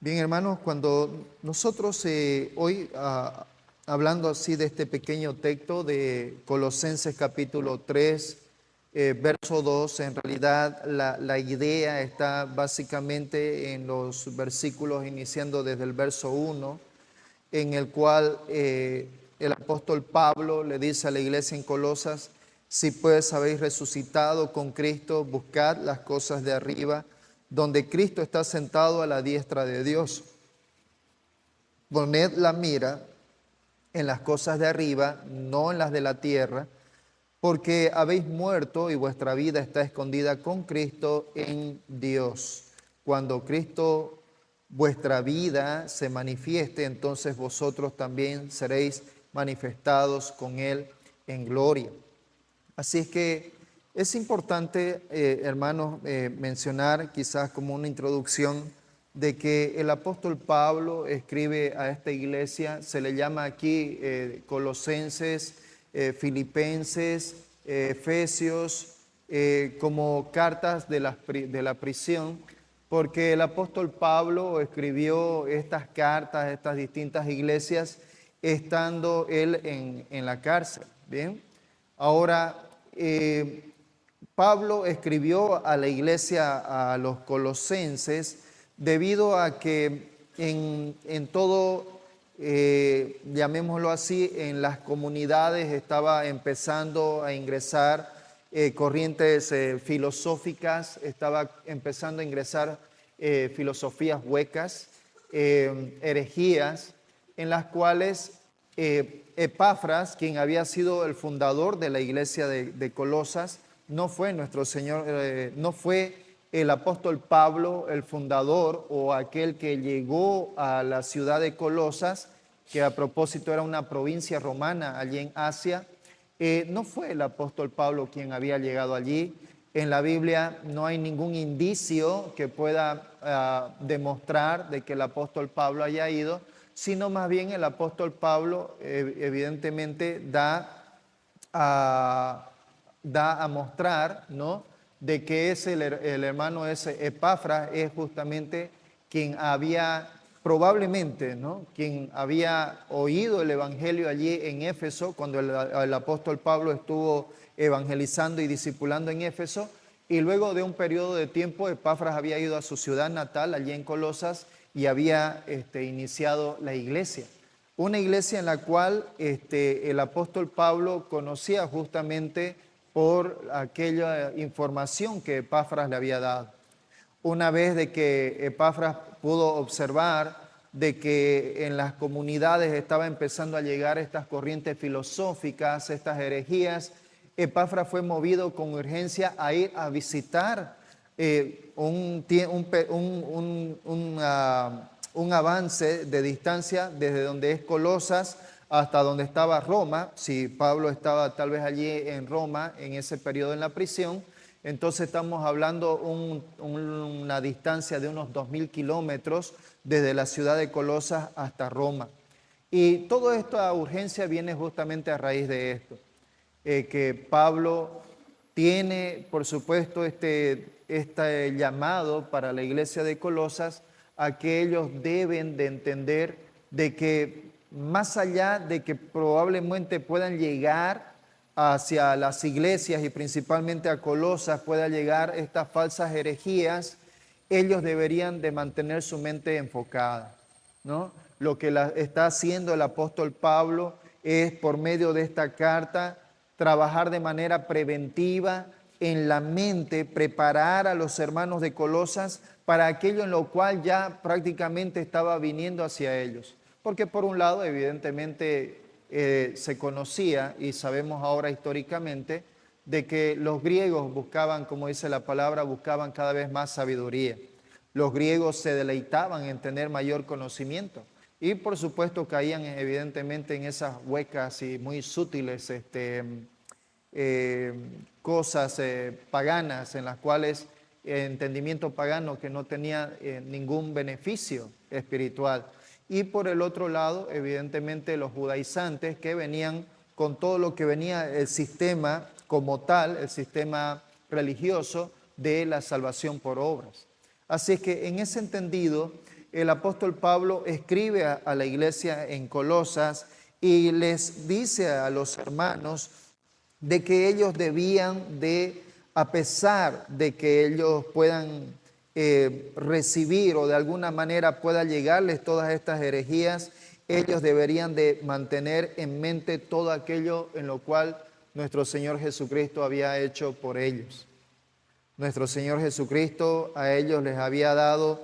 Bien, hermanos, cuando nosotros hoy, hablando así de este pequeño texto de Colosenses capítulo 3, verso 2, en realidad la idea está básicamente en los versículos iniciando desde el verso 1, en el cual el apóstol Pablo le dice a la iglesia en Colosas: si pues habéis resucitado con Cristo, buscad las cosas de arriba, donde Cristo está sentado a la diestra de Dios. Poned la mira en las cosas de arriba, no en las de la tierra, porque habéis muerto y vuestra vida está escondida con Cristo en Dios. Cuando Cristo, vuestra vida, se manifieste, entonces vosotros también seréis manifestados con Él en gloria. Así es que es importante, hermanos, mencionar quizás como una introducción de que el apóstol Pablo escribe a esta iglesia, se le llama aquí Colosenses, Filipenses, Efesios, como cartas de la prisión, porque el apóstol Pablo escribió estas cartas a estas distintas iglesias estando él en la cárcel, ¿bien? Ahora, Pablo escribió a la iglesia, a los colosenses, debido a que en todo, llamémoslo así, en las comunidades estaba empezando a ingresar corrientes filosóficas, estaba empezando a ingresar filosofías huecas, herejías, en las cuales Epafras, quien había sido el fundador de la iglesia de Colosas, no fue nuestro Señor, no fue el apóstol Pablo el fundador o aquel que llegó a la ciudad de Colosas, que a propósito era una provincia romana allí en Asia. No fue el apóstol Pablo quien había llegado allí. En la Biblia no hay ningún indicio que pueda demostrar de que el apóstol Pablo haya ido, sino más bien el apóstol Pablo evidentemente da a mostrar, ¿no?, de que el hermano ese Epafras es justamente quien había probablemente, ¿no?, quien había oído el evangelio allí en Éfeso cuando el apóstol Pablo estuvo evangelizando y discipulando en Éfeso, y luego de un periodo de tiempo Epafras había ido a su ciudad natal allí en Colosas y había iniciado la iglesia. Una iglesia en la cual el apóstol Pablo conocía justamente por aquella información que Epafras le había dado. Una vez de que Epafras pudo observar de que en las comunidades estaba empezando a llegar estas corrientes filosóficas, estas herejías, Epafras fue movido con urgencia a ir a visitar un avance de distancia desde donde es Colosas hasta donde estaba Roma. Si Pablo estaba tal vez allí en Roma en ese periodo en la prisión, entonces estamos hablando una distancia de unos 2000 kilómetros desde la ciudad de Colosas hasta Roma. Y toda esta urgencia viene justamente a raíz de esto, que Pablo tiene, por supuesto, este llamado para la iglesia de Colosas a que ellos deben de entender de que más allá de que probablemente puedan llegar hacia las iglesias y principalmente a Colosas puedan llegar estas falsas herejías, ellos deberían de mantener su mente enfocada, ¿no? Lo que está haciendo el apóstol Pablo es, por medio de esta carta, trabajar de manera preventiva en la mente, preparar a los hermanos de Colosas para aquello en lo cual ya prácticamente estaba viniendo hacia ellos. Porque por un lado, evidentemente, se conocía y sabemos ahora históricamente de que los griegos buscaban, como dice la palabra, buscaban cada vez más sabiduría. Los griegos se deleitaban en tener mayor conocimiento y por supuesto caían evidentemente en esas huecas y muy sutiles cosas paganas en las cuales entendimiento pagano que no tenía ningún beneficio espiritual. Y por el otro lado, evidentemente, los judaizantes que venían con todo lo que venía el sistema como tal, el sistema religioso de la salvación por obras. Así que en ese entendido, el apóstol Pablo escribe a la iglesia en Colosas y les dice a los hermanos de que ellos debían de, a pesar de que ellos puedan recibir o de alguna manera pueda llegarles todas estas herejías, ellos deberían de mantener en mente todo aquello en lo cual nuestro Señor Jesucristo había hecho por ellos. Nuestro Señor Jesucristo a ellos les había dado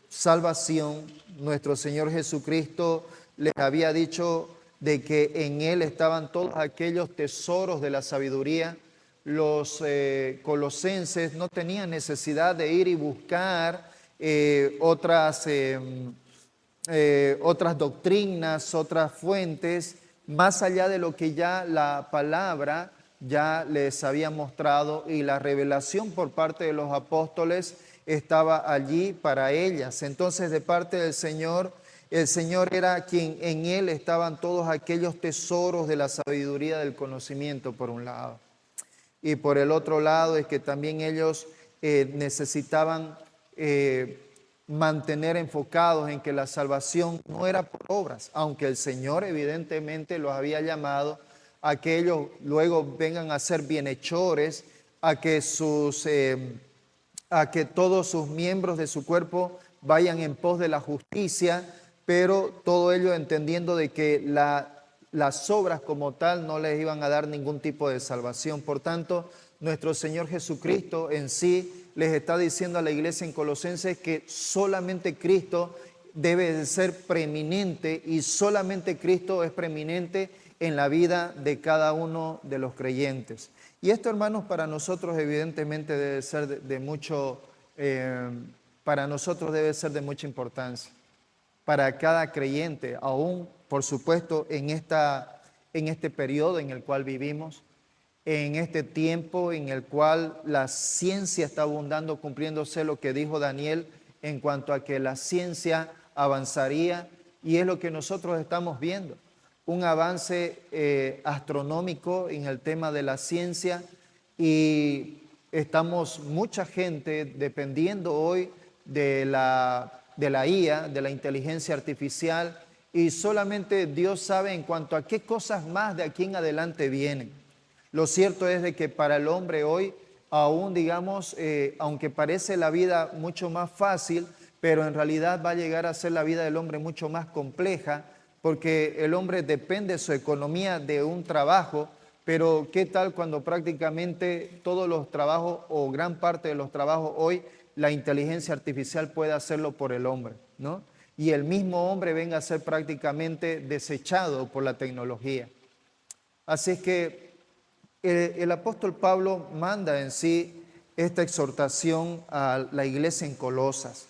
salvación. Nuestro Señor Jesucristo les había dicho de que en Él estaban todos aquellos tesoros de la sabiduría. Los colosenses no tenían necesidad de ir y buscar otras doctrinas, otras fuentes, más allá de lo que ya la palabra ya les había mostrado, y la revelación por parte de los apóstoles estaba allí para ellas. Entonces, de parte del Señor, el Señor era quien en Él estaban todos aquellos tesoros de la sabiduría del conocimiento, por un lado. Y por el otro lado es que también ellos necesitaban mantener enfocados en que la salvación no era por obras, aunque el Señor evidentemente los había llamado a que ellos luego vengan a ser bienhechores, a que todos sus miembros de su cuerpo vayan en pos de la justicia, pero todo ello entendiendo de que las obras como tal no les iban a dar ningún tipo de salvación. Por tanto, nuestro Señor Jesucristo en sí les está diciendo a la iglesia en Colosenses que solamente Cristo debe de ser preeminente, y solamente Cristo es preeminente en la vida de cada uno de los creyentes. Y esto, hermanos, para nosotros evidentemente debe ser de mucha importancia. Para cada creyente, aún por supuesto en este periodo en el cual vivimos, en este tiempo en el cual la ciencia está abundando, cumpliéndose lo que dijo Daniel en cuanto a que la ciencia avanzaría, y es lo que nosotros estamos viendo. Un avance astronómico en el tema de la ciencia, y estamos mucha gente dependiendo hoy de la IA, de la inteligencia artificial, y solamente Dios sabe en cuanto a qué cosas más de aquí en adelante vienen. Lo cierto es de que para el hombre hoy, aún digamos, aunque parece la vida mucho más fácil, pero en realidad va a llegar a ser la vida del hombre mucho más compleja, porque el hombre depende de su economía de un trabajo, pero ¿qué tal cuando prácticamente todos los trabajos o gran parte de los trabajos hoy la inteligencia artificial puede hacerlo por el hombre, ¿no? Y el mismo hombre venga a ser prácticamente desechado por la tecnología. Así es que el apóstol Pablo manda en sí esta exhortación a la iglesia en Colosas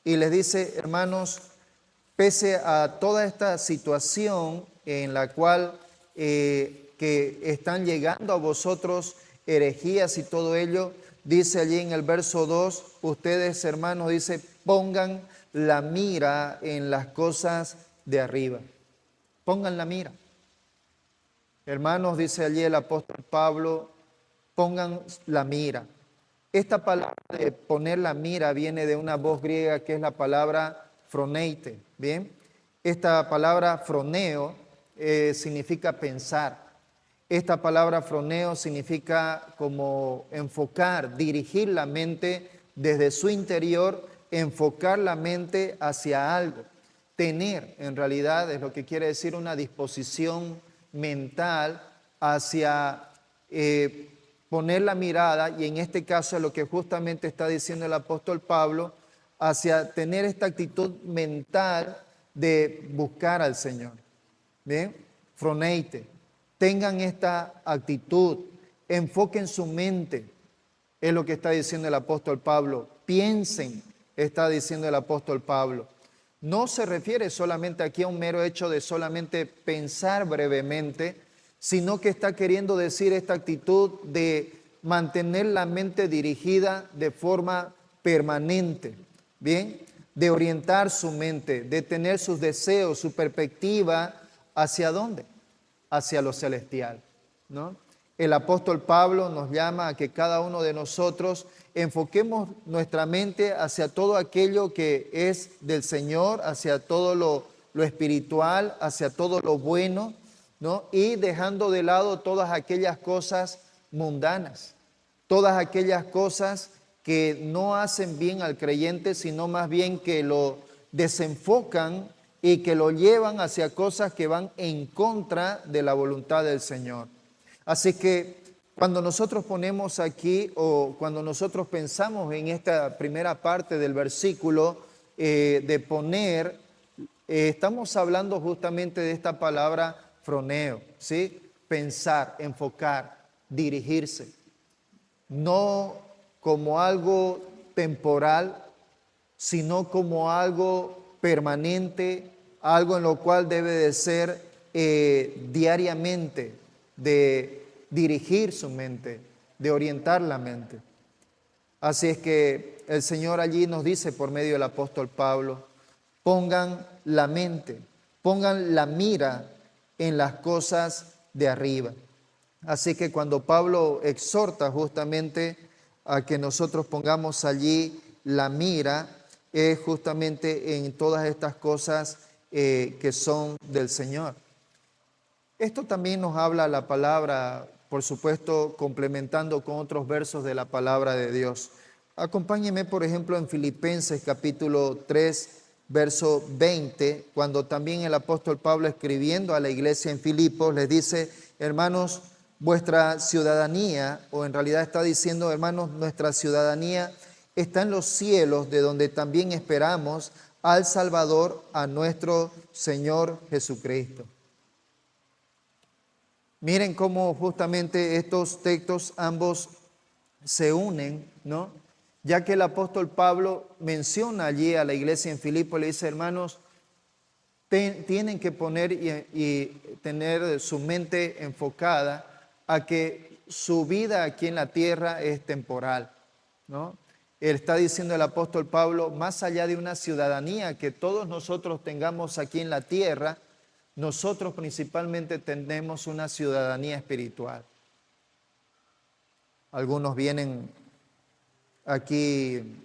y les dice: hermanos, pese a toda esta situación en la cual que están llegando a vosotros herejías y todo ello, dice allí en el verso 2, ustedes, hermanos, dice, pongan la mira en las cosas de arriba. Pongan la mira. Hermanos, dice allí el apóstol Pablo, pongan la mira. Esta palabra de poner la mira viene de una voz griega que es la palabra phroneite, ¿bien? Esta palabra phroneo significa pensar. Esta palabra phroneo significa como enfocar, dirigir la mente desde su interior, enfocar la mente hacia algo. Tener, en realidad, es lo que quiere decir una disposición mental hacia poner la mirada, y en este caso es lo que justamente está diciendo el apóstol Pablo, hacia tener esta actitud mental de buscar al Señor. ¿Bien? Phroneite. Tengan esta actitud, enfoquen su mente, es lo que está diciendo el apóstol Pablo. Piensen, está diciendo el apóstol Pablo. No se refiere solamente aquí a un mero hecho de solamente pensar brevemente, sino que está queriendo decir esta actitud de mantener la mente dirigida de forma permanente, ¿bien? De orientar su mente, de tener sus deseos, su perspectiva, ¿hacia dónde? Hacia lo celestial, ¿no? El apóstol Pablo nos llama a que cada uno de nosotros enfoquemos nuestra mente hacia todo aquello que es del Señor, hacia todo lo espiritual, hacia todo lo bueno, ¿no? Y dejando de lado todas aquellas cosas mundanas, todas aquellas cosas que no hacen bien al creyente, sino más bien que lo desenfocan y que lo llevan hacia cosas que van en contra de la voluntad del Señor. Así que cuando nosotros ponemos aquí o cuando nosotros pensamos en esta primera parte del versículo de poner, estamos hablando justamente de esta palabra froneo, ¿sí? Pensar, enfocar, dirigirse. No como algo temporal, sino como algo permanente, algo en lo cual debe de ser diariamente, de dirigir su mente, de orientar la mente. Así es que el Señor allí nos dice por medio del apóstol Pablo, pongan la mente, pongan la mira en las cosas de arriba. Así que cuando Pablo exhorta justamente a que nosotros pongamos allí la mira, es justamente en todas estas cosas que son del Señor. Esto también nos habla la palabra, por supuesto, complementando con otros versos de la palabra de Dios. Acompáñeme, por ejemplo, en Filipenses capítulo 3, verso 20, cuando también el apóstol Pablo, escribiendo a la iglesia en Filipos, les dice, hermanos, vuestra ciudadanía, o en realidad está diciendo, hermanos, nuestra ciudadanía está en los cielos, de donde también esperamos al Salvador, a nuestro Señor Jesucristo. Miren cómo justamente estos textos ambos se unen, ¿no? Ya que el apóstol Pablo menciona allí a la iglesia en Filipos, le dice, hermanos, tienen que poner y tener su mente enfocada a que su vida aquí en la tierra es temporal, ¿no? Él está diciendo el apóstol Pablo, más allá de una ciudadanía que todos nosotros tengamos aquí en la tierra, nosotros principalmente tenemos una ciudadanía espiritual. Algunos vienen aquí,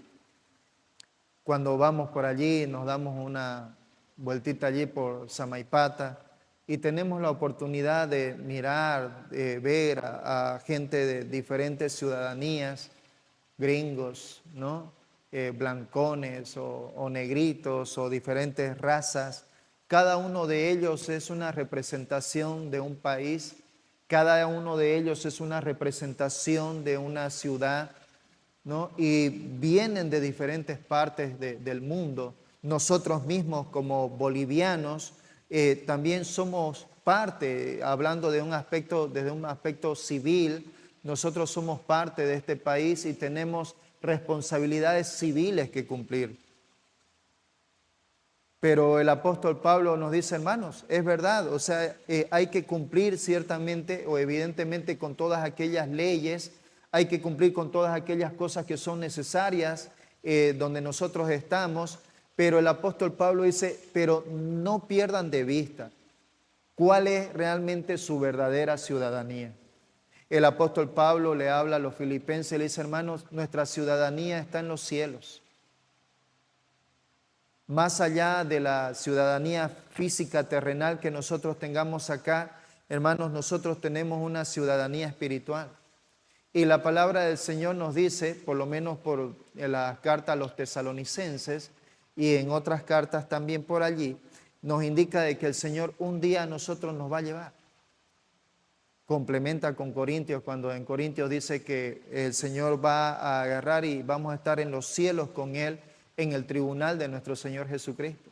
cuando vamos por allí, nos damos una vueltita allí por Samaipata y tenemos la oportunidad de mirar, de ver a gente de diferentes ciudadanías, gringos, ¿no? Blancones o negritos o diferentes razas. Cada uno de ellos es una representación de un país, cada uno de ellos es una representación de una ciudad, ¿no? Y vienen de diferentes partes del mundo. Nosotros mismos como bolivianos también somos parte, hablando de un aspecto, desde un aspecto civil, nosotros somos parte de este país y tenemos responsabilidades civiles que cumplir. Pero el apóstol Pablo nos dice, hermanos, es verdad, o sea, hay que cumplir ciertamente o evidentemente con todas aquellas leyes, hay que cumplir con todas aquellas cosas que son necesarias donde nosotros estamos, pero el apóstol Pablo dice, pero no pierdan de vista cuál es realmente su verdadera ciudadanía. El apóstol Pablo le habla a los filipenses y le dice, hermanos, nuestra ciudadanía está en los cielos. Más allá de la ciudadanía física terrenal que nosotros tengamos acá, hermanos, nosotros tenemos una ciudadanía espiritual. Y la palabra del Señor nos dice, por lo menos por la carta a los tesalonicenses y en otras cartas también por allí, nos indica de que el Señor un día a nosotros nos va a llevar. Complementa con Corintios, cuando en Corintios dice que el Señor va a agarrar y vamos a estar en los cielos con Él, en el tribunal de nuestro Señor Jesucristo.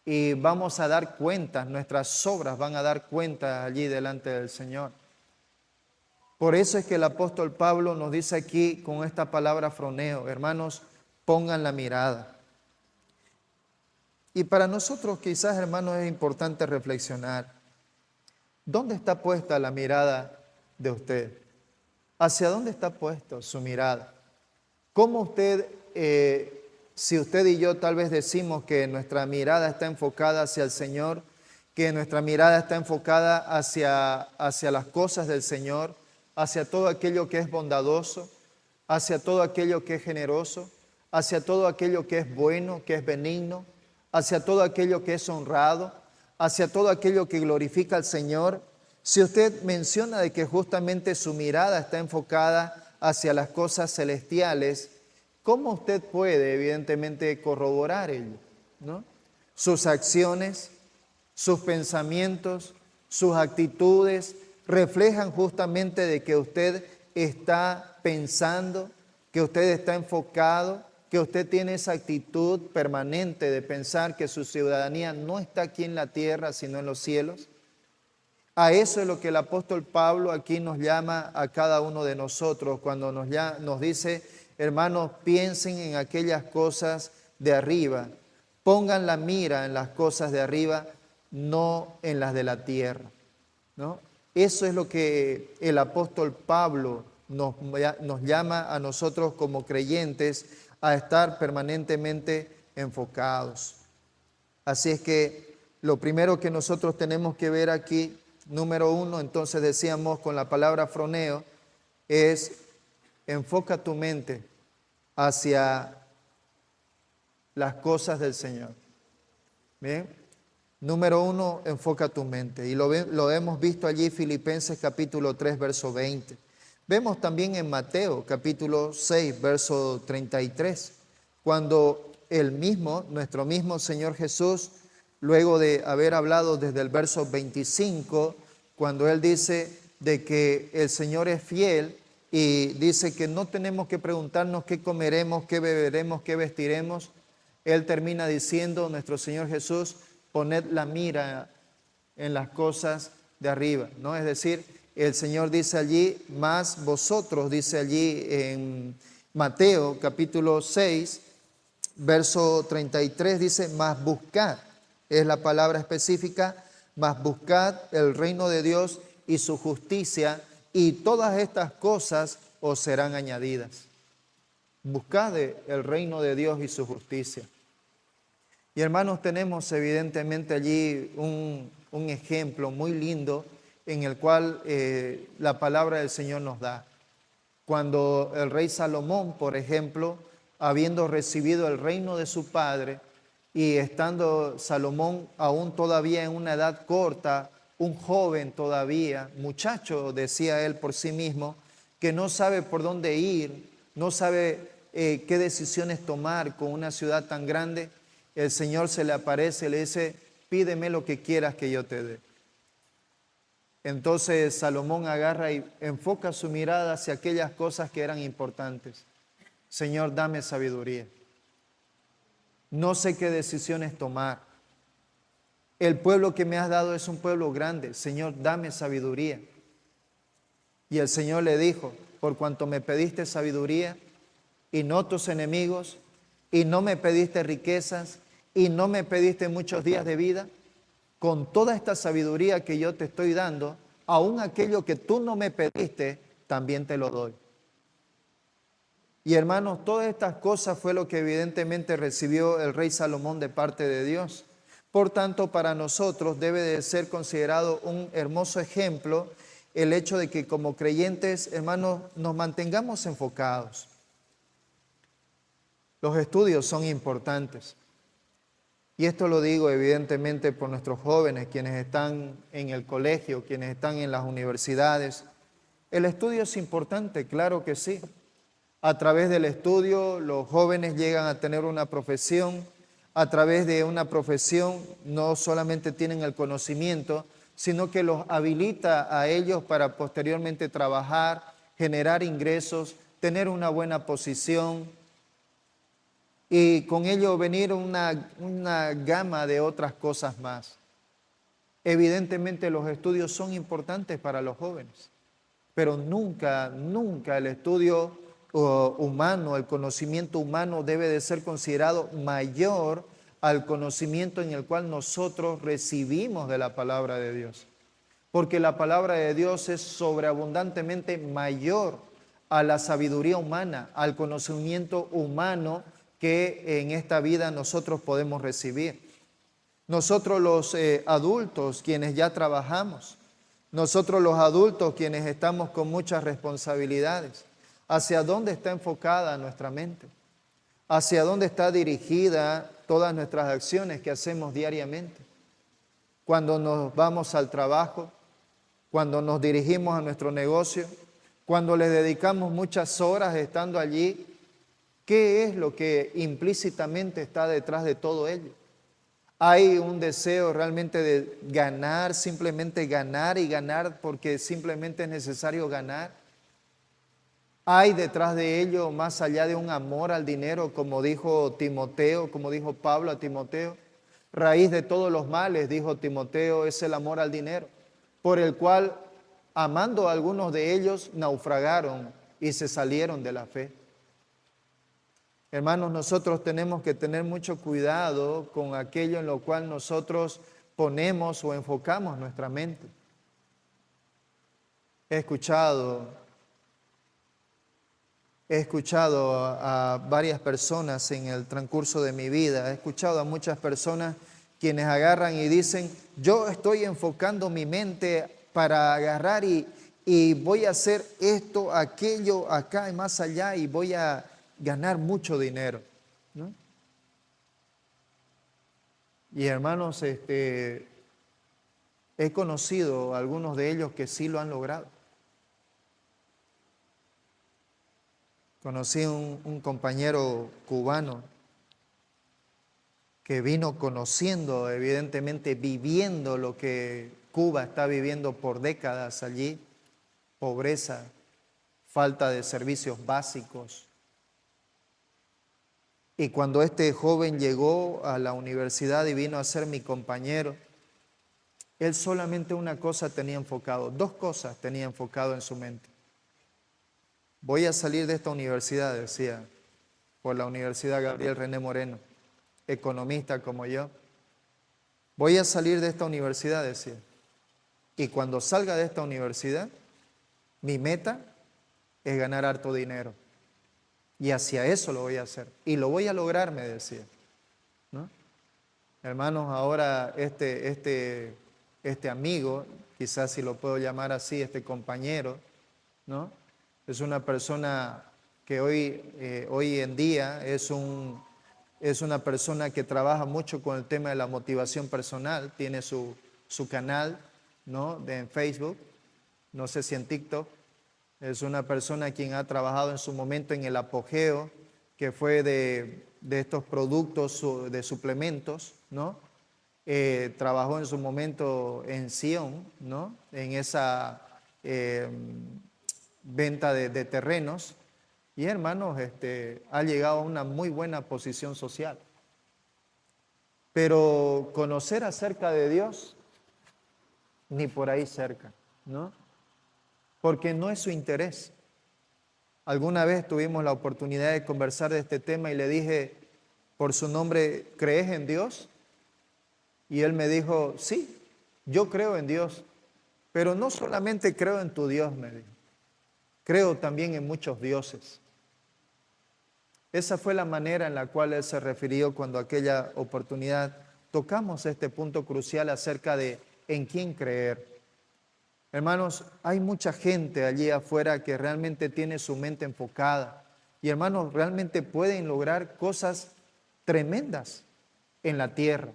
Y vamos a dar cuentas, nuestras obras van a dar cuenta allí delante del Señor. Por eso es que el apóstol Pablo nos dice aquí con esta palabra froneo, hermanos, pongan la mirada. Y para nosotros quizás, hermanos, es importante reflexionar. ¿Dónde está puesta la mirada de usted? ¿Hacia dónde está puesta su mirada? ¿Cómo usted, si usted y yo tal vez decimos que nuestra mirada está enfocada hacia el Señor, que nuestra mirada está enfocada hacia las cosas del Señor, hacia todo aquello que es bondadoso, hacia todo aquello que es generoso, hacia todo aquello que es bueno, que es benigno, hacia todo aquello que es honrado, hacia todo aquello que glorifica al Señor. Si usted menciona de que justamente su mirada está enfocada hacia las cosas celestiales, ¿cómo usted puede evidentemente corroborar ello, ¿no? Sus acciones, sus pensamientos, sus actitudes reflejan justamente de que usted está pensando, que usted está enfocado, que usted tiene esa actitud permanente de pensar que su ciudadanía no está aquí en la tierra, sino en los cielos. A eso es lo que el apóstol Pablo aquí nos llama a cada uno de nosotros cuando nos dice, hermanos, piensen en aquellas cosas de arriba, pongan la mira en las cosas de arriba, no en las de la tierra, ¿no? Eso es lo que el apóstol Pablo nos llama a nosotros como creyentes a estar permanentemente enfocados. Así es que lo primero que nosotros tenemos que ver aquí, número uno, entonces decíamos con la palabra froneo, es enfoca tu mente hacia las cosas del Señor. Bien, número uno, enfoca tu mente. Y lo hemos visto allí, Filipenses capítulo 3, verso 20. Vemos también en Mateo capítulo 6, verso 33, cuando nuestro mismo Señor Jesús, luego de haber hablado desde el verso 25, cuando Él dice de que el Señor es fiel y dice que no tenemos que preguntarnos qué comeremos, qué beberemos, qué vestiremos, Él termina diciendo, nuestro Señor Jesús, poned la mira en las cosas de arriba, ¿no? Es decir, el Señor dice allí, más vosotros, dice allí en Mateo capítulo 6, verso 33, dice, más buscad, es la palabra específica, más buscad el reino de Dios y su justicia, y todas estas cosas os serán añadidas. Buscad el reino de Dios y su justicia. Y hermanos, tenemos evidentemente allí un ejemplo muy lindo en el cual la palabra del Señor nos da. Cuando el rey Salomón, por ejemplo, habiendo recibido el reino de su padre y estando Salomón aún todavía en una edad corta, un joven todavía, muchacho, decía él por sí mismo, que no sabe por dónde ir, no sabe qué decisiones tomar con una ciudad tan grande, el Señor se le aparece y le dice, pídeme lo que quieras que yo te dé. Entonces Salomón agarra y enfoca su mirada hacia aquellas cosas que eran importantes. Señor, dame sabiduría. No sé qué decisiones tomar. El pueblo que me has dado es un pueblo grande. Señor, dame sabiduría. Y el Señor le dijo, por cuanto me pediste sabiduría y no tus enemigos, y no me pediste riquezas, y no me pediste muchos días de vida, con toda esta sabiduría que yo te estoy dando, aún aquello que tú no me pediste, también te lo doy. Y hermanos, todas estas cosas fue lo que evidentemente recibió el rey Salomón de parte de Dios. Por tanto, para nosotros debe de ser considerado un hermoso ejemplo el hecho de que como creyentes, hermanos, nos mantengamos enfocados. Los estudios son importantes. Y esto lo digo evidentemente por nuestros jóvenes, quienes están en el colegio, quienes están en las universidades. El estudio es importante, claro que sí. A través del estudio, los jóvenes llegan a tener una profesión. A través de una profesión, no solamente tienen el conocimiento, sino que los habilita a ellos para posteriormente trabajar, generar ingresos, tener una buena posición, y con ello venir una gama de otras cosas más. Evidentemente los estudios son importantes para los jóvenes, pero nunca el estudio humano, el conocimiento humano debe de ser considerado mayor al conocimiento en el cual nosotros recibimos de la palabra de Dios. Porque la palabra de Dios es sobreabundantemente mayor a la sabiduría humana, al conocimiento humano que en esta vida nosotros podemos recibir. Nosotros los adultos, quienes ya trabajamos, nosotros los adultos, quienes estamos con muchas responsabilidades, ¿hacia dónde está enfocada nuestra mente? ¿Hacia dónde está dirigida todas nuestras acciones que hacemos diariamente? Cuando nos vamos al trabajo, cuando nos dirigimos a nuestro negocio, cuando le dedicamos muchas horas estando allí, ¿qué es lo que implícitamente está detrás de todo ello? Hay un deseo realmente de ganar, simplemente ganar y ganar porque simplemente es necesario ganar. Hay detrás de ello, más allá de un amor al dinero, como dijo Timoteo, como dijo Pablo a Timoteo, raíz de todos los males, dijo Timoteo, es el amor al dinero, por el cual, amando a algunos de ellos, naufragaron y se salieron de la fe. Hermanos, nosotros tenemos que tener mucho cuidado con aquello en lo cual nosotros ponemos o enfocamos nuestra mente. He escuchado a varias personas en el transcurso de mi vida, he escuchado a muchas personas quienes agarran y dicen, yo estoy enfocando mi mente para agarrar y voy a hacer esto, aquello, acá y más allá y voy a ganar mucho dinero, ¿no? Y hermanos, he conocido a algunos de ellos que sí lo han logrado. Conocí un compañero cubano que vino conociendo, evidentemente viviendo lo que Cuba está viviendo por décadas allí, pobreza, falta de servicios básicos. Y cuando este joven llegó a la universidad y vino a ser mi compañero, él solamente una cosa tenía enfocado, dos cosas tenía enfocado en su mente. Voy a salir de esta universidad, decía, por la Universidad Gabriel René Moreno, economista como yo. Voy a salir de esta universidad, decía. Y cuando salga de esta universidad, mi meta es ganar harto dinero. Y hacia eso lo voy a hacer. Y lo voy a lograr, me decía, ¿no? Hermanos, ahora este amigo, quizás si lo puedo llamar así, este compañero, ¿no? Es una persona que hoy en día es una persona que trabaja mucho con el tema de la motivación personal, tiene su canal, ¿no? En Facebook, no sé si en TikTok. Es una persona quien ha trabajado en su momento en el apogeo, que fue de estos productos de suplementos, ¿no? Trabajó en su momento en Sion, ¿no? En esa venta de terrenos. Y hermanos, ha llegado a una muy buena posición social. Pero conocer acerca de Dios, ni por ahí cerca, ¿no? Porque no es su interés. Alguna vez tuvimos la oportunidad de conversar de este tema y le dije, por su nombre, ¿crees en Dios? Y él me dijo, sí, yo creo en Dios, pero no solamente creo en tu Dios, me dijo, creo también en muchos dioses. Esa fue la manera en la cual él se refirió cuando aquella oportunidad tocamos este punto crucial acerca de en quién creer. Hermanos, hay mucha gente allí afuera que realmente tiene su mente enfocada y hermanos, realmente pueden lograr cosas tremendas en la tierra.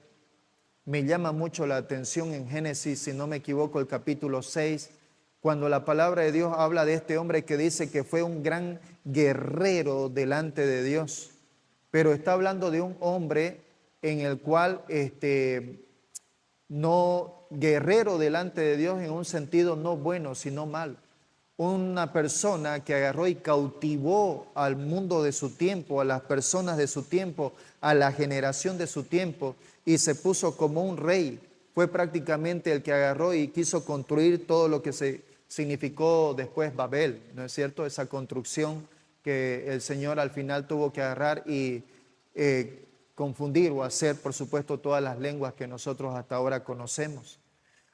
Me llama mucho la atención en Génesis, si no me equivoco, el capítulo 6, cuando la palabra de Dios habla de este hombre que dice que fue un gran guerrero delante de Dios, pero está hablando de un hombre en el cual no guerrero delante de Dios en un sentido no bueno, sino mal. Una persona que agarró y cautivó al mundo de su tiempo, a las personas de su tiempo, a la generación de su tiempo y se puso como un rey. Fue prácticamente el que agarró y quiso construir todo lo que se significó después Babel, ¿no es cierto? Esa construcción que el Señor al final tuvo que agarrar y confundir o hacer, por supuesto, todas las lenguas que nosotros hasta ahora conocemos.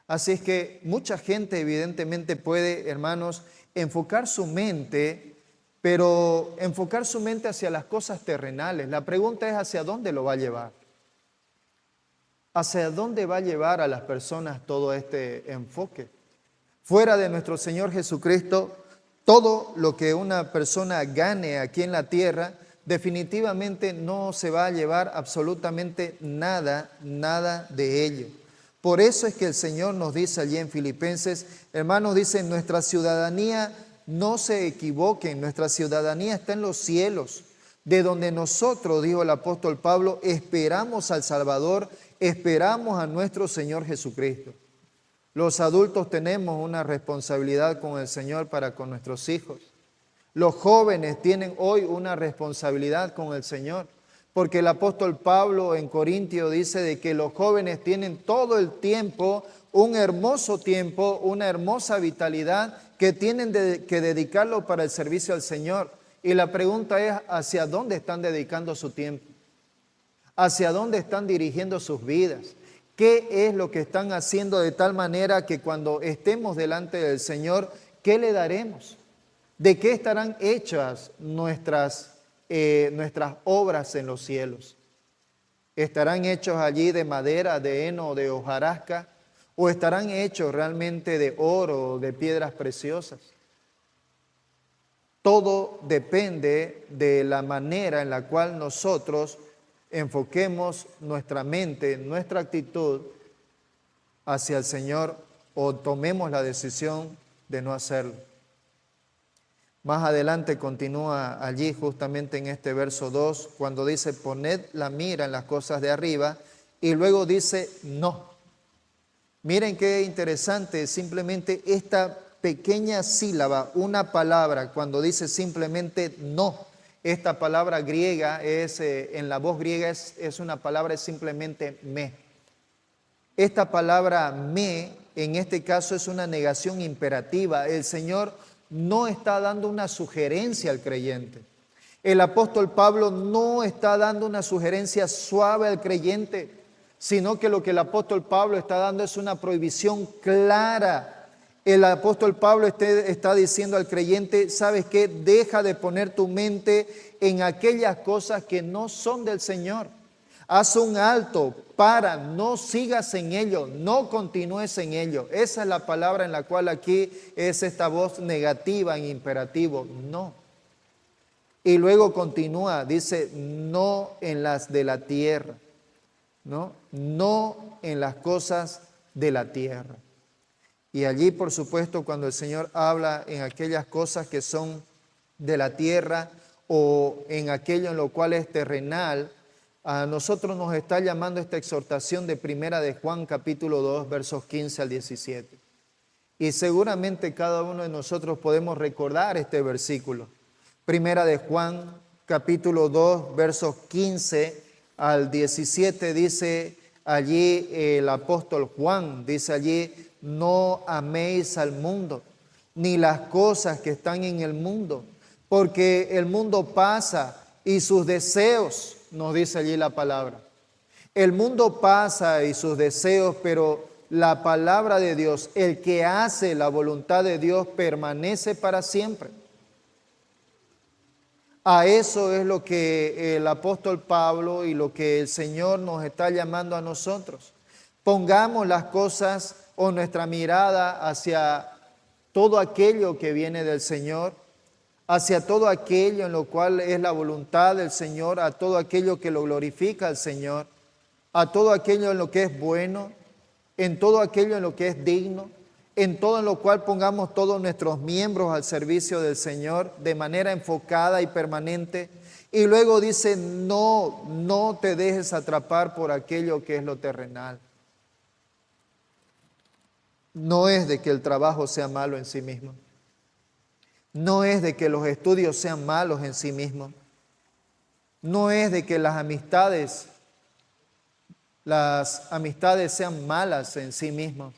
Así es que mucha gente evidentemente puede, hermanos, enfocar su mente, pero enfocar su mente hacia las cosas terrenales. La pregunta es hacia dónde lo va a llevar. ¿Hacia dónde va a llevar a las personas todo este enfoque? Fuera de nuestro Señor Jesucristo, todo lo que una persona gane aquí en la tierra, definitivamente no se va a llevar absolutamente nada, nada de ello. Por eso es que el Señor nos dice allí en Filipenses, hermanos, dice, nuestra ciudadanía, no se equivoquen, nuestra ciudadanía está en los cielos, de donde nosotros, dijo el apóstol Pablo, esperamos al Salvador, esperamos a nuestro Señor Jesucristo. Los adultos tenemos una responsabilidad con el Señor para con nuestros hijos. Los jóvenes tienen hoy una responsabilidad con el Señor, porque el apóstol Pablo en Corintios dice de que los jóvenes tienen todo el tiempo, un hermoso tiempo, una hermosa vitalidad que tienen que dedicarlo para el servicio al Señor. Y la pregunta es, ¿hacia dónde están dedicando su tiempo? ¿Hacia dónde están dirigiendo sus vidas? ¿Qué es lo que están haciendo de tal manera que cuando estemos delante del Señor, ¿qué le daremos? ¿De qué estarán hechas nuestras obras en los cielos? ¿Estarán hechos allí de madera, de heno, de hojarasca? ¿O estarán hechos realmente de oro o de piedras preciosas? Todo depende de la manera en la cual nosotros enfoquemos nuestra mente, nuestra actitud hacia el Señor o tomemos la decisión de no hacerlo. Más adelante continúa allí justamente en este verso 2, cuando dice, poned la mira en las cosas de arriba, y luego dice, no. Miren qué interesante, simplemente esta pequeña sílaba, una palabra, cuando dice simplemente no. Esta palabra griega en la voz griega es una palabra simplemente me. Esta palabra me, en este caso, es una negación imperativa. El Señor no está dando una sugerencia al creyente. El apóstol Pablo no está dando una sugerencia suave al creyente, sino que lo que el apóstol Pablo está dando es una prohibición clara. El apóstol Pablo está diciendo al creyente, ¿sabes qué? Deja de poner tu mente en aquellas cosas que no son del Señor. Haz un alto, para, no sigas en ello, no continúes en ello. Esa es la palabra en la cual aquí es esta voz negativa en imperativo, no. Y luego continúa, dice, no en las de la tierra, ¿no? No en las cosas de la tierra. Y allí, por supuesto, cuando el Señor habla en aquellas cosas que son de la tierra o en aquello en lo cual es terrenal, a nosotros nos está llamando esta exhortación de Primera de Juan capítulo 2, versos 15 al 17. Y seguramente cada uno de nosotros podemos recordar este versículo. Primera de Juan capítulo 2, versos 15 al 17 dice allí el apóstol Juan, dice allí, no améis al mundo, ni las cosas que están en el mundo, porque el mundo pasa y sus deseos, nos dice allí la palabra. El mundo pasa y sus deseos, pero la palabra de Dios, el que hace la voluntad de Dios, permanece para siempre. A eso es lo que el apóstol Pablo y lo que el Señor nos está llamando a nosotros. Pongamos las cosas o nuestra mirada hacia todo aquello que viene del Señor, hacia todo aquello en lo cual es la voluntad del Señor, a todo aquello que lo glorifica al Señor, a todo aquello en lo que es bueno, en todo aquello en lo que es digno, en todo en lo cual pongamos todos nuestros miembros al servicio del Señor de manera enfocada y permanente. Y luego dice, no te dejes atrapar por aquello que es lo terrenal. No es de que el trabajo sea malo en sí mismo. No es de que los estudios sean malos en sí mismos. No es de que las amistades sean malas en sí mismas.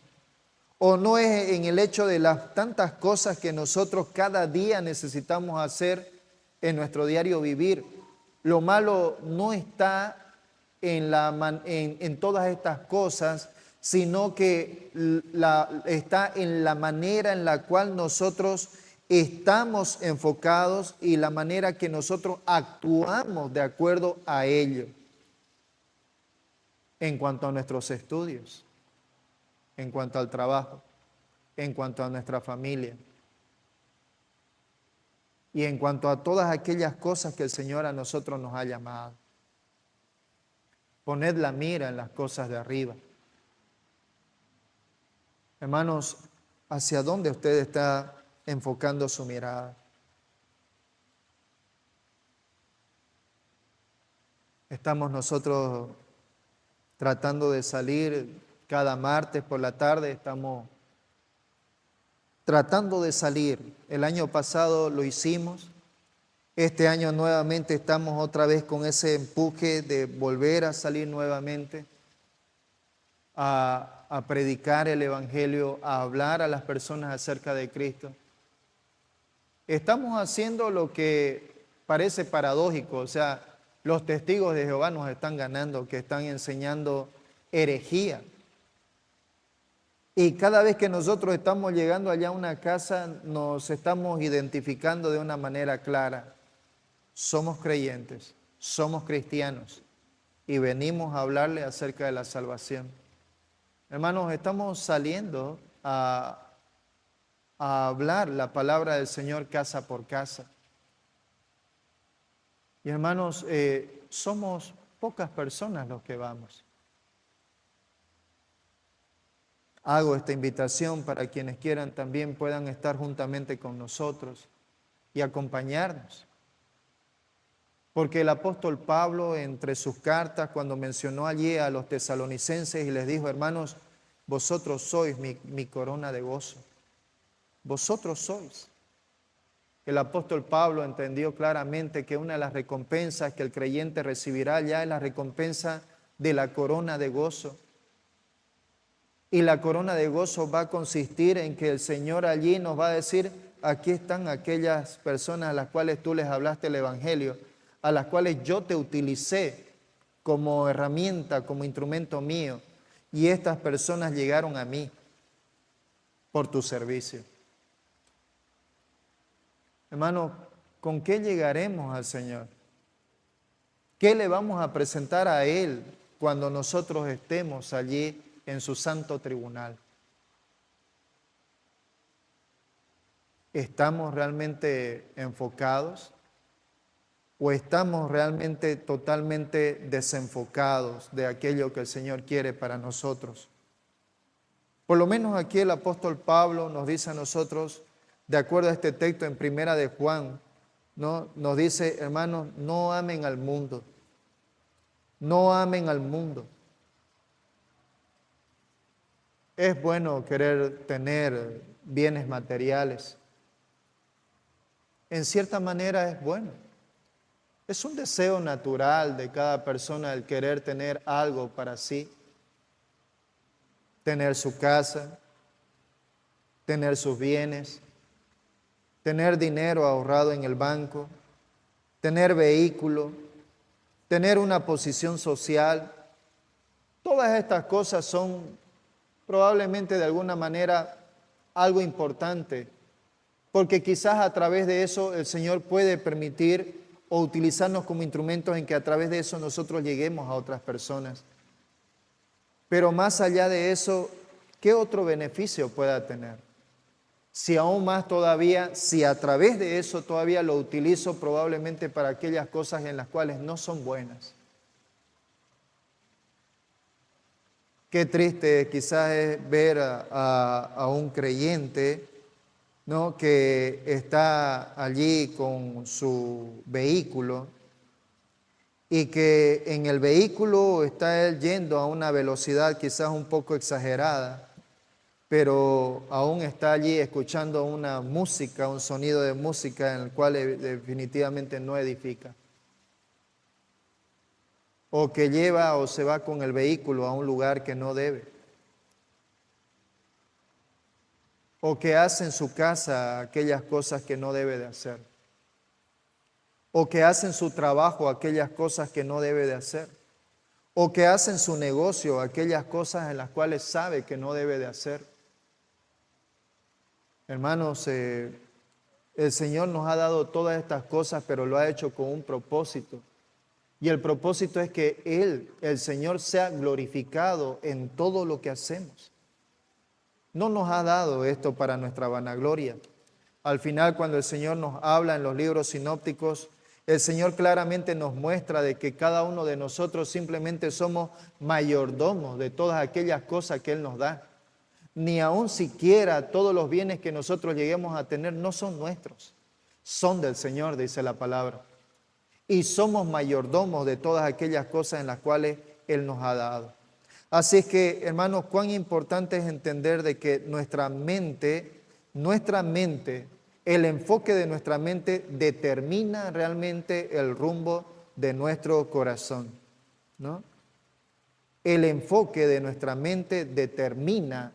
O no es en el hecho de las tantas cosas que nosotros cada día necesitamos hacer en nuestro diario vivir. Lo malo no está en todas estas cosas, sino que está en la manera en la cual nosotros estamos enfocados y la manera que nosotros actuamos de acuerdo a ello. en cuanto a nuestros estudios, en cuanto al trabajo, en cuanto a nuestra familia y en cuanto a todas aquellas cosas que el Señor a nosotros nos ha llamado. Poned la mira en las cosas de arriba. Hermanos, ¿hacia dónde usted está enfocando su mirada? Estamos nosotros tratando de salir cada martes por la tarde, estamos tratando de salir. El año pasado lo hicimos, este año nuevamente estamos otra vez con ese empuje de volver a salir nuevamente a predicar el Evangelio, a hablar a las personas acerca de Cristo. Estamos haciendo lo que parece paradójico, o sea, los testigos de Jehová nos están ganando, que están enseñando herejía. Y cada vez que nosotros estamos llegando allá a una casa, nos estamos identificando de una manera clara. Somos creyentes, somos cristianos y venimos a hablarle acerca de la salvación. Hermanos, estamos saliendo a hablar la palabra del Señor casa por casa. Y hermanos, somos pocas personas los que vamos. Hago esta invitación para quienes quieran también puedan estar juntamente con nosotros y acompañarnos. Porque el apóstol Pablo, entre sus cartas, cuando mencionó allí a los tesalonicenses y les dijo, hermanos, vosotros sois mi corona de gozo. Vosotros sois. El apóstol Pablo entendió claramente que una de las recompensas que el creyente recibirá ya es la recompensa de la corona de gozo. Y la corona de gozo va a consistir en que el Señor allí nos va a decir, aquí están aquellas personas a las cuales tú les hablaste el Evangelio, a las cuales yo te utilicé como herramienta, como instrumento mío, y estas personas llegaron a mí por tu servicio. Hermano, ¿con qué llegaremos al Señor? ¿Qué le vamos a presentar a Él cuando nosotros estemos allí en su santo tribunal? ¿Estamos realmente enfocados o estamos realmente totalmente desenfocados de aquello que el Señor quiere para nosotros? Por lo menos aquí el apóstol Pablo nos dice a nosotros, de acuerdo a este texto en Primera de Juan, ¿no? Nos dice, hermanos, no amen al mundo, no amen al mundo. Es bueno querer tener bienes materiales. En cierta manera es bueno. Es un deseo natural de cada persona el querer tener algo para sí. Tener su casa, tener sus bienes, tener dinero ahorrado en el banco, tener vehículo, tener una posición social. Todas estas cosas son probablemente de alguna manera algo importante, porque quizás a través de eso el Señor puede permitir o utilizarnos como instrumentos en que a través de eso nosotros lleguemos a otras personas. Pero más allá de eso, ¿qué otro beneficio pueda tener? Si aún más todavía, si a través de eso todavía lo utilizo probablemente para aquellas cosas en las cuales no son buenas. Qué triste quizás es ver a un creyente, ¿no?, que está allí con su vehículo y que en el vehículo está él yendo a una velocidad quizás un poco exagerada, pero aún está allí escuchando una música, un sonido de música en el cual definitivamente no edifica. O que lleva o se va con el vehículo a un lugar que no debe. O que hace en su casa aquellas cosas que no debe de hacer. O que hace en su trabajo aquellas cosas que no debe de hacer. O que hace en su negocio aquellas cosas en las cuales sabe que no debe de hacer. Hermanos, el Señor nos ha dado todas estas cosas, pero lo ha hecho con un propósito. Y el propósito es que Él, el Señor, sea glorificado en todo lo que hacemos. No nos ha dado esto para nuestra vanagloria. Al final, cuando el Señor nos habla en los libros sinópticos, el Señor claramente nos muestra de que cada uno de nosotros simplemente somos mayordomos de todas aquellas cosas que Él nos da. Ni aun siquiera todos los bienes que nosotros lleguemos a tener no son nuestros, son del Señor, dice la palabra. Y somos mayordomos de todas aquellas cosas en las cuales Él nos ha dado. Así es que, hermanos, cuán importante es entender de que nuestra mente, el enfoque de nuestra mente determina realmente el rumbo de nuestro corazón, ¿no? El enfoque de nuestra mente determina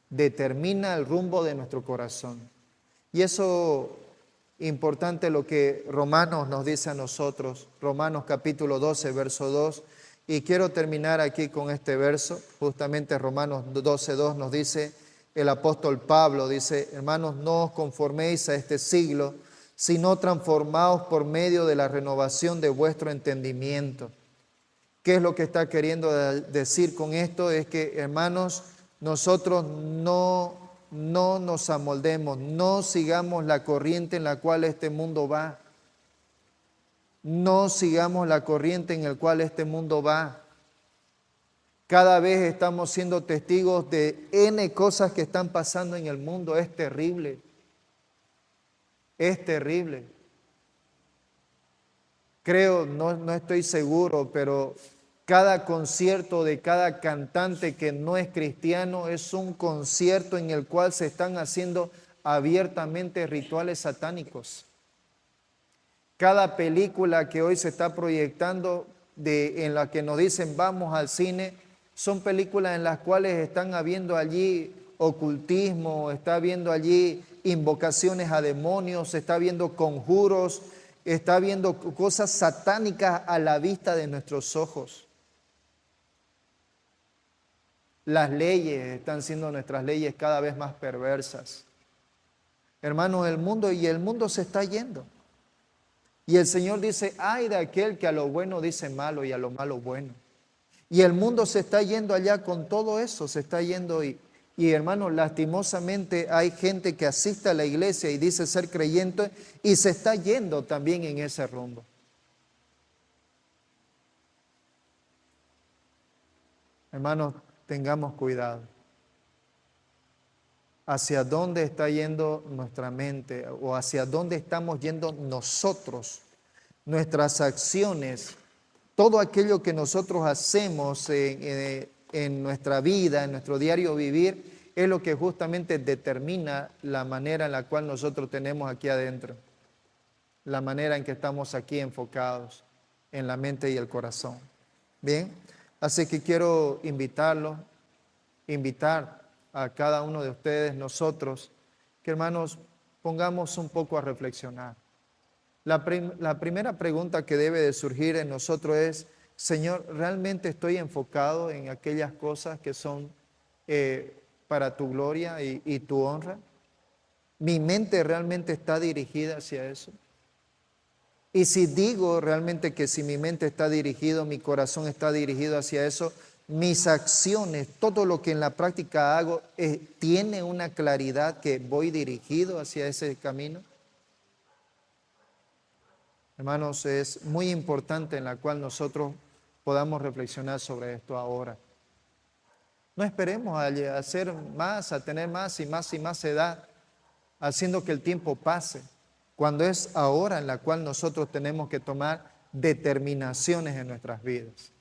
el rumbo de nuestro corazón. Y eso importante lo que Romanos nos dice a nosotros, Romanos capítulo 12, verso 2, y quiero terminar aquí con este verso, justamente Romanos 12, 2 nos dice, el apóstol Pablo dice, hermanos, no os conforméis a este siglo, sino transformaos por medio de la renovación de vuestro entendimiento. ¿Qué es lo que está queriendo decir con esto? Es que, hermanos, nosotros no nos amoldemos, no sigamos la corriente en la cual este mundo va. No sigamos la corriente en la cual este mundo va. Cada vez estamos siendo testigos de N cosas que están pasando en el mundo. Es terrible. Es terrible. Creo, no estoy seguro, pero cada concierto de cada cantante que no es cristiano es un concierto en el cual se están haciendo abiertamente rituales satánicos. Cada película que hoy se está proyectando en la que nos dicen vamos al cine, son películas en las cuales están habiendo allí ocultismo, está habiendo allí invocaciones a demonios, está habiendo conjuros, está habiendo cosas satánicas a la vista de nuestros ojos. Las leyes están siendo nuestras leyes cada vez más perversas. Hermanos, el mundo se está yendo. Y el Señor dice, ay de aquel que a lo bueno dice malo y a lo malo bueno. Y el mundo se está yendo allá con todo eso, se está yendo y hermanos, lastimosamente hay gente que asiste a la iglesia y dice ser creyente y se está yendo también en ese rumbo. Hermanos, tengamos cuidado. ¿Hacia dónde está yendo nuestra mente o hacia dónde estamos yendo nosotros? Nuestras acciones, todo aquello que nosotros hacemos en nuestra vida, en nuestro diario vivir, es lo que justamente determina la manera en la cual nosotros tenemos aquí adentro, la manera en que estamos aquí enfocados en la mente y el corazón. Bien, así que quiero invitar a cada uno de ustedes, nosotros, que hermanos, pongamos un poco a reflexionar. La primera pregunta que debe de surgir en nosotros es, Señor, ¿realmente estoy enfocado en aquellas cosas que son para tu gloria y tu honra? ¿Mi mente realmente está dirigida hacia eso? Y si digo realmente que si mi mente está dirigida, mi corazón está dirigido hacia eso, mis acciones, todo lo que en la práctica hago, ¿tiene una claridad que voy dirigido hacia ese camino? Hermanos, es muy importante en la cual nosotros podamos reflexionar sobre esto ahora. No esperemos a hacer más, a tener más y más edad, haciendo que el tiempo pase, cuando es ahora en la cual nosotros tenemos que tomar determinaciones en nuestras vidas.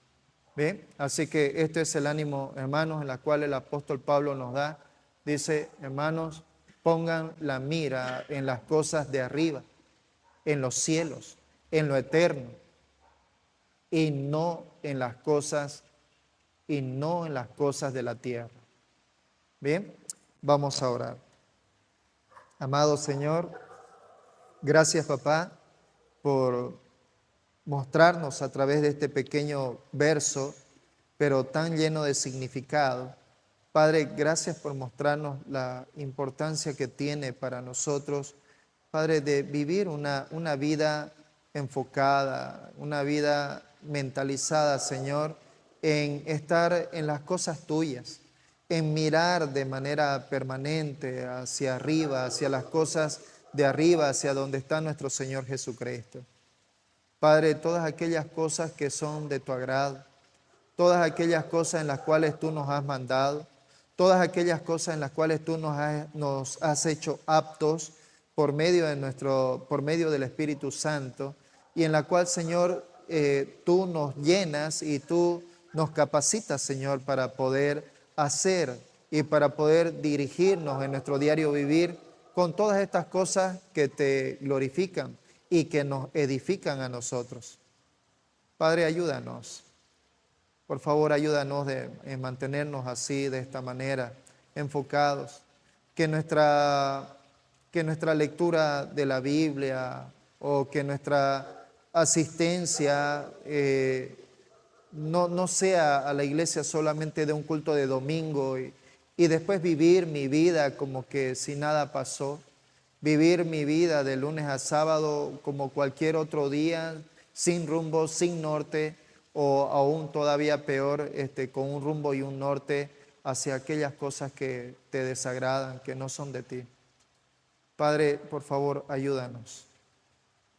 ¿Bien? Así que este es el ánimo, hermanos, en la cual el apóstol Pablo nos da. Dice, hermanos, pongan la mira en las cosas de arriba, en los cielos, en lo eterno, y no en las cosas de la tierra. Bien, vamos a orar. Amado Señor, gracias papá por mostrarnos a través de este pequeño verso, pero tan lleno de significado. Padre, gracias por mostrarnos la importancia que tiene para nosotros, Padre, de vivir una vida enfocada, una vida mentalizada, Señor, en estar en las cosas tuyas, en mirar de manera permanente hacia arriba, hacia las cosas de arriba, hacia donde está nuestro Señor Jesucristo. Padre, todas aquellas cosas que son de tu agrado, todas aquellas cosas en las cuales tú nos has mandado, todas aquellas cosas en las cuales tú nos has hecho aptos por medio del Espíritu Santo, y en la cual, Señor, tú nos llenas y tú nos capacitas, Señor, para poder hacer y para poder dirigirnos en nuestro diario vivir con todas estas cosas que te glorifican y que nos edifican a nosotros. Padre, ayúdanos. Por favor, ayúdanos en mantenernos así, de esta manera, enfocados. Que nuestra lectura de la Biblia o que nuestra asistencia no sea a la iglesia solamente de un culto de domingo y después vivir mi vida como que si nada pasó. Vivir mi vida de lunes a sábado como cualquier otro día, sin rumbo, sin norte, o aún todavía peor, con un rumbo y un norte hacia aquellas cosas que te desagradan, que no son de ti. Padre, por favor, ayúdanos.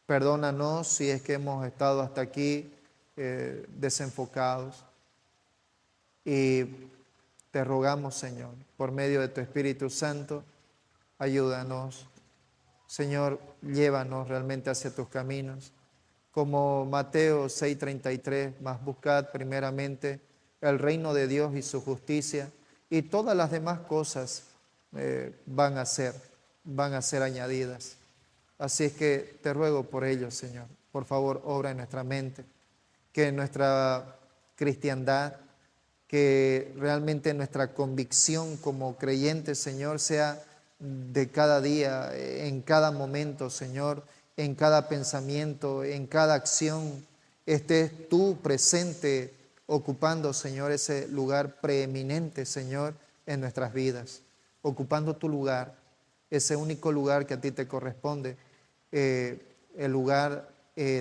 Perdónanos si es que hemos estado hasta aquí desenfocados. Y te rogamos, Señor, por medio de tu Espíritu Santo, ayúdanos. Señor, llévanos realmente hacia tus caminos. Como Mateo 6:33, mas buscad primeramente el reino de Dios y su justicia, y todas las demás cosas van a ser añadidas. Así es que te ruego por ello, Señor. Por favor, obra en nuestra mente, que nuestra cristiandad, que realmente nuestra convicción como creyentes, Señor, sea de cada día, en cada momento, Señor, en cada pensamiento, en cada acción, estés tú presente, ocupando, Señor, ese lugar preeminente, Señor, en nuestras vidas, ocupando tu lugar, ese único lugar que a ti te corresponde, el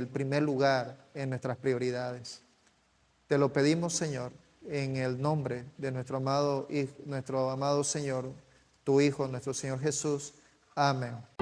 primer lugar en nuestras prioridades. Te lo pedimos, Señor, en el nombre de nuestro amado Señor, tu Hijo, nuestro Señor Jesús. Amén.